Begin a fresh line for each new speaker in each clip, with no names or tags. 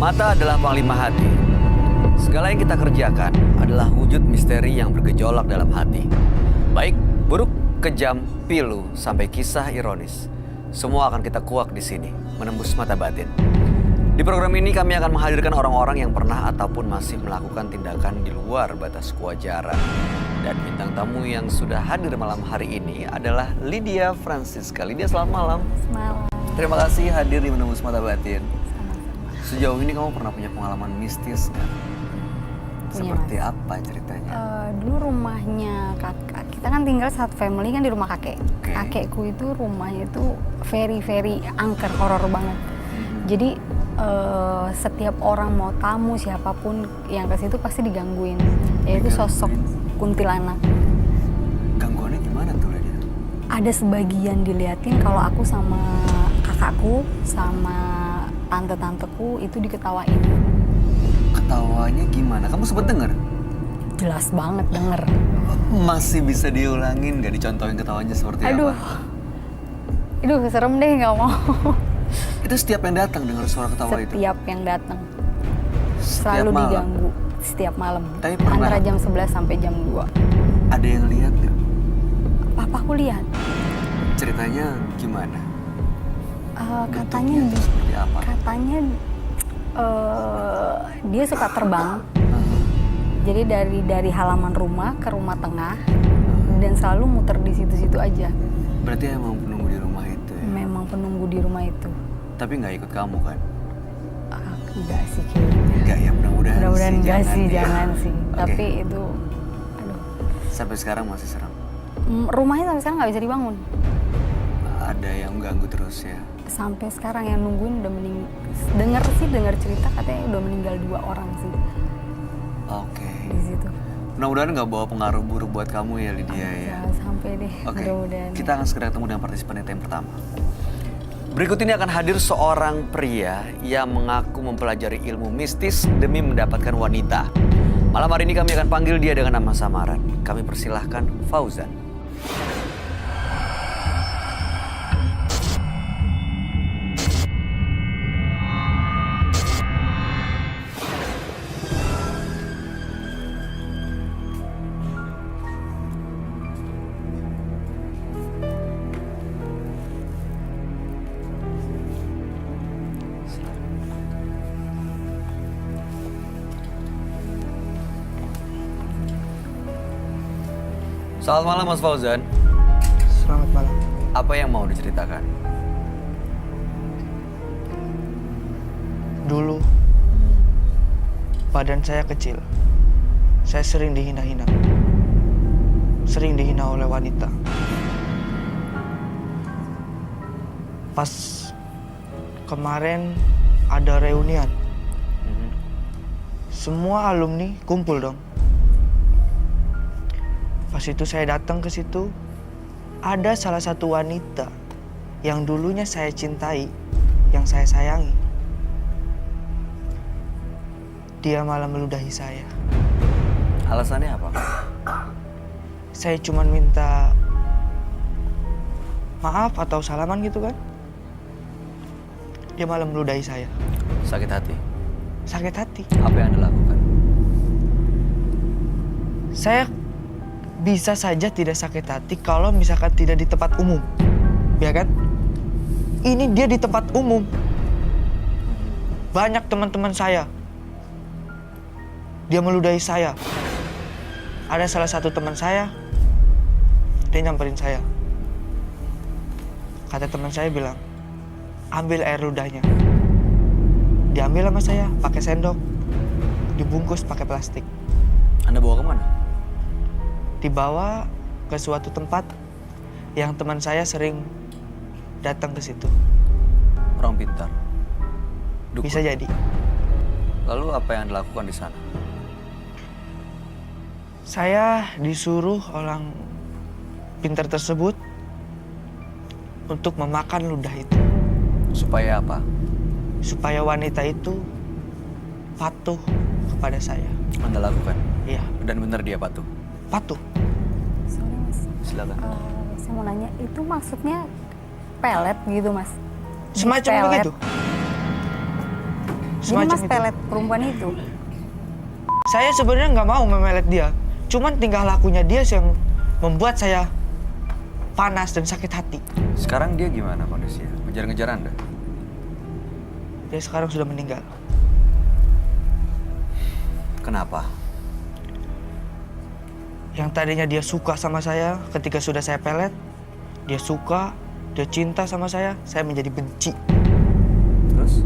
Mata adalah panglima hati. Segala yang kita kerjakan adalah wujud misteri yang bergejolak dalam hati. Baik, buruk, kejam, pilu, sampai kisah ironis. Semua akan kita kuak di sini, menembus mata batin. Di program ini kami akan menghadirkan orang-orang yang pernah ataupun masih melakukan tindakan di luar batas kewajaran. Dan bintang tamu yang sudah hadir malam hari ini adalah Lydia Francisca. Lydia, selamat malam.
Semalam.
Terima kasih hadir di Menembus Mata Batin.
Sama-sama.
Sejauh ini kamu pernah punya pengalaman mistis nggak?
Punya,
Seperti
Mas.
apa ceritanya?
Dulu rumahnya kakak, kita kan tinggal satu family kan di rumah kakek.
Oke.
Kakekku itu rumahnya itu very angker, horor banget. Jadi setiap orang mau tamu siapapun yang ke situ pasti digangguin. Yaitu sosok kuntilanak.
Gangguannya gimana tuh, Lydia?
Ada sebagian diliatin kalau aku sama kakakku sama tante-tanteku itu diketawain.
Ketawanya gimana? Kamu sempet denger?
Jelas banget denger.
Masih bisa diulangin nggak, dicontohin ketawanya seperti
Aduh.
apa?
Aduh, serem deh, nggak mau.
Itu setiap yang datang dengar suara ketawa itu?
Setiap yang datang.
Setiap
Selalu
malam?
diganggu setiap malam.
Tapi pernah-
Antara jam 11 sampai jam 2.
Ada yang lihat nggak?
Papaku lihat.
Ceritanya gimana?
Katanya
Bentuknya tuh seperti apa?
katanya dia suka terbang. Jadi dari halaman rumah ke rumah tengah dan selalu muter di situ-situ aja.
Berarti emang penunggu di rumah itu ya?
Memang penunggu di rumah itu.
Tapi nggak ikut kamu kan?
Enggak sih kayaknya.
Enggak ya, mudah-mudahan
Mudah-mudahan enggak sih,
ya.
jangan sih.
Oke.
Tapi itu, aduh.
Sampai sekarang masih serem?
Rumahnya sampai sekarang nggak bisa dibangun.
Ada yang ganggu terus ya?
Sampai sekarang yang nungguin udah dengar cerita katanya udah meninggal 2 orang sih
Oke.
di situ.
Mudah-mudahan nggak bawa pengaruh buruk buat kamu ya, Lydia ya.
Jangan sampai deh,
Oke,
mudah-mudahan.
kita akan segera ketemu dengan partisipan yang pertama. Berikut ini akan hadir seorang pria yang mengaku mempelajari ilmu mistis demi mendapatkan wanita. Malam hari ini kami akan panggil dia dengan nama samaran. Kami persilahkan Fauzan. Selamat malam Mas Fauzan.
Selamat malam.
Apa yang mau diceritakan?
Dulu, badan saya kecil. Saya sering dihina-hina. Sering dihina oleh wanita. Pas kemarin ada reunian. Semua alumni kumpul dong. Pas itu saya datang ke situ, ada salah satu wanita yang dulunya saya cintai, yang saya sayangi. Dia malah meludahi saya.
Alasannya apa?
Saya cuma minta maaf atau salaman gitu kan. Dia malah meludahi saya.
Sakit hati.
Sakit hati.
Apa yang Anda lakukan?
Saya bisa saja tidak sakit hati kalau misalkan tidak di tempat umum. Ya kan? Ini dia di tempat umum. Banyak teman-teman saya. Dia meludahi saya. Ada salah satu teman saya, dia nyamperin saya. Kata teman saya bilang, ambil air ludahnya. Diambil sama saya, pakai sendok. Dibungkus pakai plastik.
Anda bawa kemana?
Dibawa ke suatu tempat yang teman saya sering datang ke situ.
Orang pintar. Dukun.
Bisa jadi.
Lalu apa yang Anda lakukan di sana?
Saya disuruh orang pintar tersebut untuk memakan ludah itu.
Supaya apa?
Supaya wanita itu patuh kepada saya.
Anda lakukan?
Iya,
Dan benar dia patuh?
patuh.
Sorry mas,
Silakan.
saya mau nanya, itu maksudnya pelet gitu mas?
Semacam
Pelet.
begitu.
Jadi
semacam
Mas
itu.
pelet perempuan itu.
Saya sebenarnya nggak mau memelet dia, cuman tingkah lakunya dia yang membuat saya panas dan sakit hati.
Sekarang dia gimana kondisinya? Ngejar-ngejar Anda?
Dia sekarang sudah meninggal.
Kenapa?
Yang tadinya dia suka sama saya ketika sudah saya pelet, dia suka, dia cinta sama saya menjadi benci.
Terus?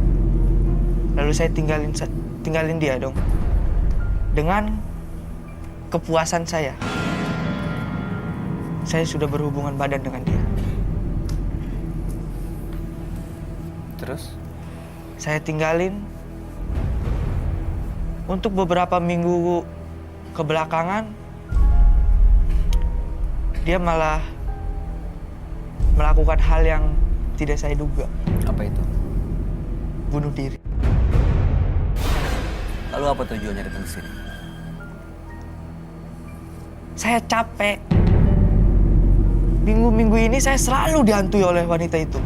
Lalu saya tinggalin dia dong. Dengan kepuasan saya sudah berhubungan badan dengan dia.
Terus?
Saya tinggalin untuk beberapa minggu kebelakangan. Dia malah melakukan hal yang tidak saya duga.
Apa itu?
Bunuh diri.
Lalu apa tujuannya datang ke sini?
Saya capek. Minggu-minggu ini saya selalu dihantui oleh wanita itu.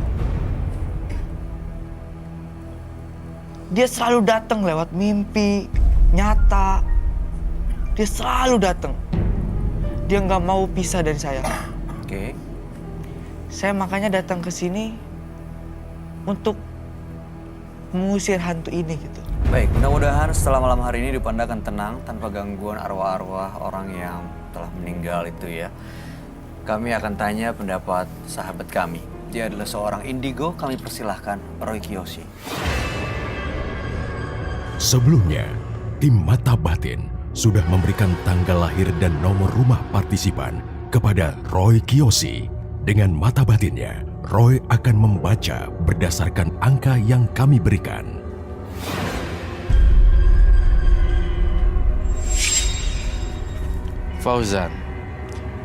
Dia selalu datang lewat mimpi, nyata. Dia selalu datang. Dia nggak mau pisah dari saya.
Oke.
Saya makanya datang ke sini untuk mengusir hantu ini gitu.
Baik, mudah-mudahan setelah malam hari ini Dupanda akan tenang tanpa gangguan arwah-arwah orang yang telah meninggal itu ya. Kami akan tanya pendapat sahabat kami. Dia adalah seorang indigo, kami persilahkan Roy Kiyoshi.
Sebelumnya, tim Mata Batin sudah memberikan tanggal lahir dan nomor rumah partisipan kepada Roy Kiyoshi. Dengan mata batinnya, Roy akan membaca berdasarkan angka yang kami berikan.
Fauzan,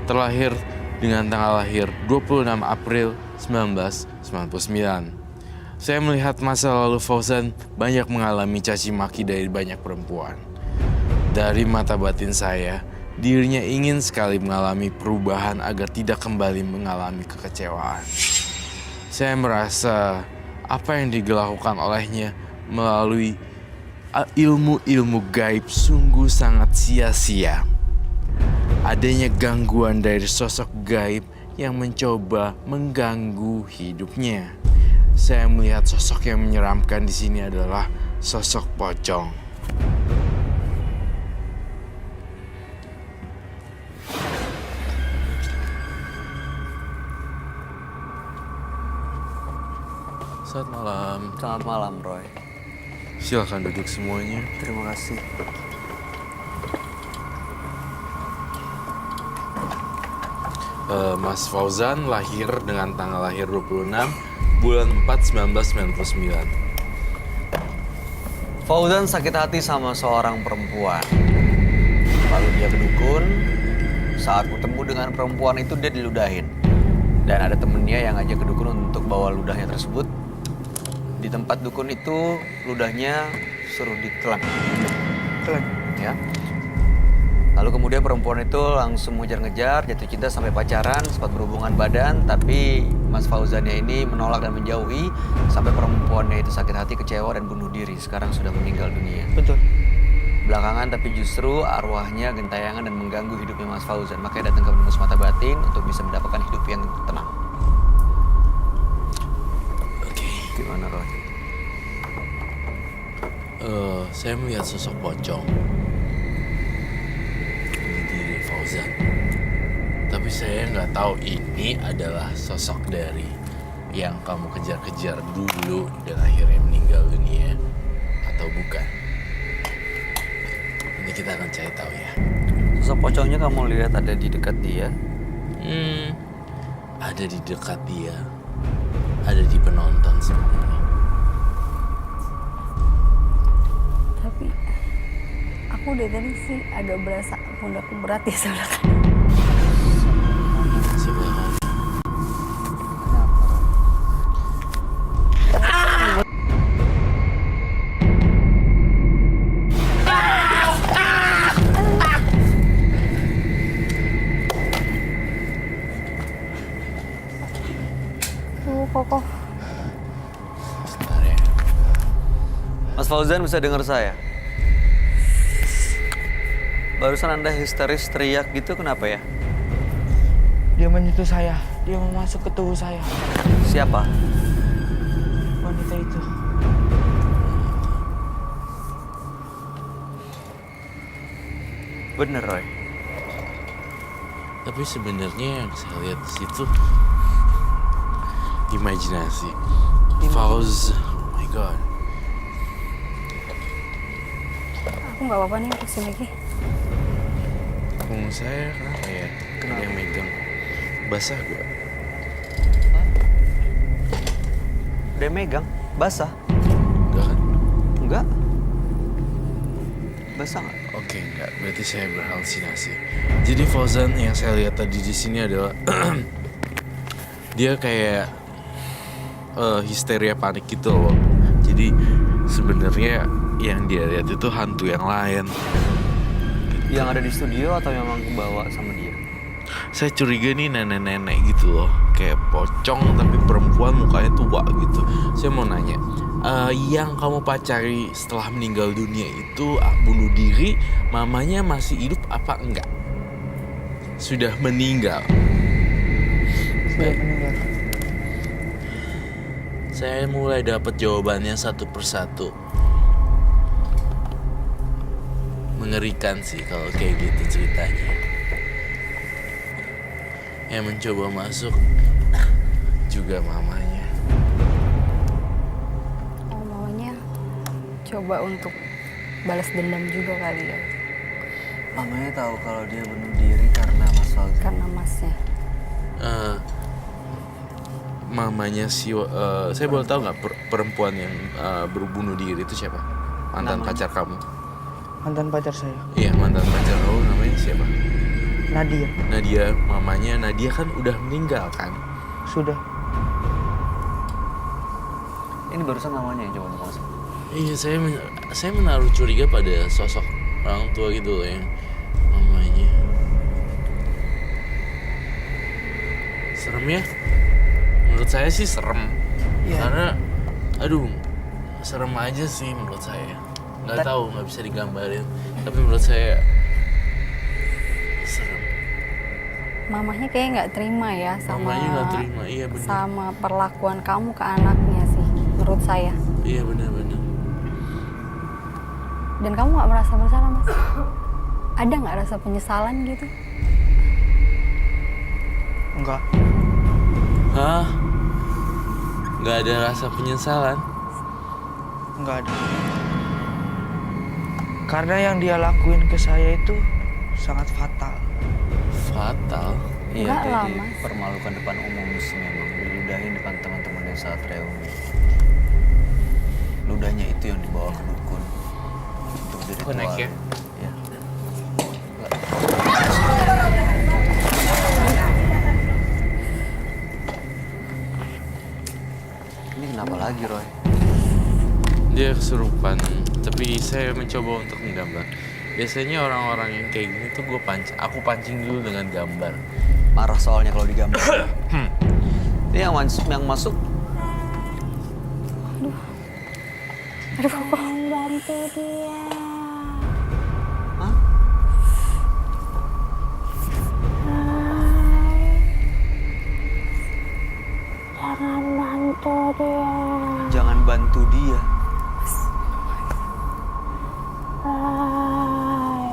terlahir dengan tanggal lahir 26 April 1999. Saya melihat masa lalu Fauzan banyak mengalami caci maki dari banyak perempuan. Dari mata batin saya, dirinya ingin sekali mengalami perubahan agar tidak kembali mengalami kekecewaan. Saya merasa apa yang dilakukan olehnya melalui ilmu-ilmu gaib sungguh sangat sia-sia. Adanya gangguan dari sosok gaib yang mencoba mengganggu hidupnya. Saya melihat sosok yang menyeramkan di sini adalah sosok pocong. Selamat malam.
Selamat malam, Roy.
Silakan duduk semuanya.
Terima kasih.
Mas Fauzan lahir dengan tanggal lahir 26 bulan 4 1999.
Fauzan sakit hati sama seorang perempuan. Lalu dia ke dukun. Saat ketemu dengan perempuan itu dia diludahin. Dan ada temennya yang ngajak ke dukun untuk bawa ludahnya tersebut. Di tempat dukun itu ludahnya suruh ditelan.
Kalian
Ya. Lalu kemudian perempuan itu langsung ngejar-ngejar, jatuh cinta sampai pacaran, sempat berhubungan badan, tapi Mas Fauzannya ini menolak dan menjauhi sampai perempuannya itu sakit hati, kecewa dan bunuh diri. Sekarang sudah meninggal dunia.
betul.
Belakangan tapi justru arwahnya gentayangan dan mengganggu hidupnya Mas Fauzan. Makanya datang ke penembus mata batin untuk bisa mendapatkan hidup yang tenang.
Oke.
Gimana, Roy?
Saya melihat sosok pocong di diri Fauzan. Tapi saya nggak tahu ini adalah sosok dari yang kamu kejar-kejar dulu dan akhirnya meninggal dunia atau bukan. Ini kita akan cari tahu ya.
Sosok pocongnya kamu lihat ada di dekat dia.
Ada di dekat dia, ada di penonton sebenarnya.
Tapi aku dari tadi sih agak berasa pundakku berat ya sebelah kanan.
Sebelah kanan.
Tuh kokoh.
Sebentar ya.
Mas Fauzan bisa dengar saya? Barusan Anda histeris teriak gitu kenapa ya?
Dia menyentuh saya. Dia mau masuk ke tubuh saya.
Siapa?
Wanita itu.
Bener, Roy.
Tapi sebenarnya yang saya lihat di situ imajinasi. Fauz, oh my god.
Aku nggak apa-apa nih kesini Ki.
Punggung saya kenapa ya? Ada yang megang. Basah gak?
Dia megang, basah.
Enggak kan?
Enggak. Basah nggak?
Oke, enggak. Berarti saya berhalusinasi. Jadi Fauzan yang saya lihat tadi di sini adalah dia kayak histeria panik gitu loh. Jadi sebenarnya yang dia lihat itu hantu yang lain.
Yang ada di studio atau memang kebawa sama dia?
Saya curiga nih nenek-nenek gitu loh. Kayak pocong tapi perempuan mukanya tua gitu. Saya mau nanya, yang kamu pacari setelah meninggal dunia itu bunuh diri, mamanya masih hidup apa enggak? Sudah meninggal.
Sudah meninggal.
Saya mulai dapat jawabannya satu persatu. Mengerikan sih kalau kayak gitu ceritanya. Yang mencoba masuk juga mamanya.
Oh, mamanya coba untuk balas dendam juga kali ya.
Mamanya tahu kalau dia bunuh diri karena Mas Fauzan.
Karena masnya.
Mamanya si saya boleh tahu nggak perempuan yang berbunuh diri itu siapa? Mantan pacar kamu?
Mantan pacar saya.
Iya, mantan pacar kamu namanya siapa?
Nadia.
Nadia. Mamanya Nadia kan udah meninggal kan?
Sudah.
Ini barusan mamanya yang coba untuk masuk.
Iya, saya menaruh curiga pada sosok orang tua gitu loh yang mamanya. Serem ya? Menurut saya sih serem.
Iya.
Karena, aduh, serem aja sih menurut saya. Nggak tahu, nggak bisa digambarin. Tapi menurut saya serem.
Mamahnya kayak nggak terima ya sama
Mamanya nggak terima, iya benar.
sama perlakuan kamu ke anaknya sih, menurut saya.
Iya benar-benar.
Dan kamu nggak merasa bersalah, Mas? Ada nggak rasa penyesalan gitu?
Enggak.
Hah? Nggak ada rasa penyesalan?
Enggak ada. Karena yang dia lakuin ke saya itu sangat fatal.
Fatal?
Iya,
Enggak
dia
lah, Mas.
dipermalukan depan umum sih memang. Diludahin depan teman-temannya saat reuni. Ludahnya itu yang dibawa ke dukun untuk diritual.
Connect ya?
Iya. Ini kenapa lagi, Roy?
Dia kesurupan, tapi saya mencoba untuk menggambar. Biasanya orang-orang yang kayak gini tuh aku pancing dulu dengan gambar.
Marah soalnya kalau digambar. Ini yang masuk.
Aduh, kok.
Bantu dia.
Hah?
Jangan bantu dia.
Jangan bantu dia.
Hai.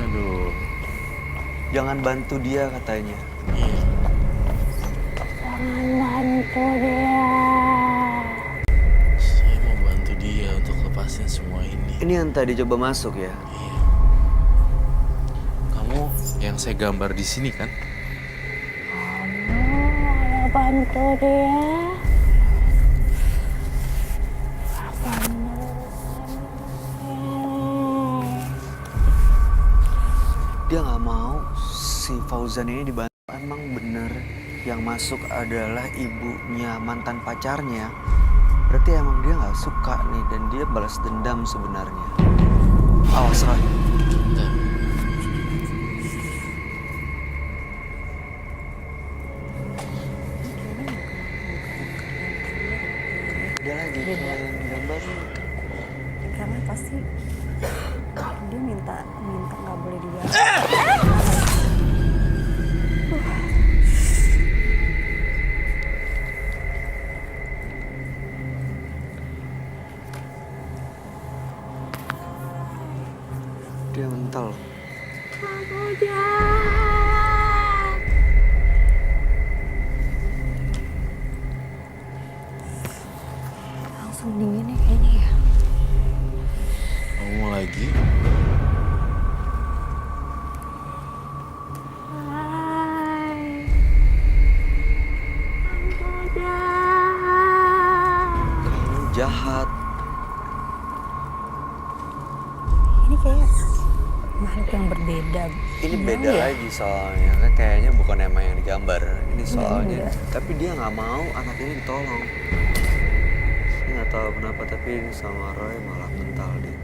Aduh.
Jangan bantu dia katanya.
Iya.
Jangan bantu dia.
Saya mau bantu dia untuk lepasin semua ini.
Ini yang tadi coba masuk ya.
Iya. Kamu yang saya gambar di sini kan?
Kamu mau bantu dia.
Dia nggak mau si Fauzan ini dibantu. Emang bener yang masuk adalah ibunya mantan pacarnya. Berarti emang dia nggak suka nih dan dia balas dendam sebenarnya. Awas Roy.
Bentar.
Dia lagi gambar.
sih? Dia minta nggak boleh dibilang.
Dia mental.
Aku jahat.
Langsung dinginnya kayaknya ya.
Kamu mau lagi?
Hai. Aku jahat.
Kamu jahat.
Ini kayak makhluk yang berbeda.
Ini
Gimana
beda
ya?
lagi soalnya, kan kayaknya bukan emang yang digambar. Ini soalnya,
enggak.
tapi dia nggak mau anak ini ditolong. Saya nggak tahu kenapa, tapi ini sama Roy malah mental dia.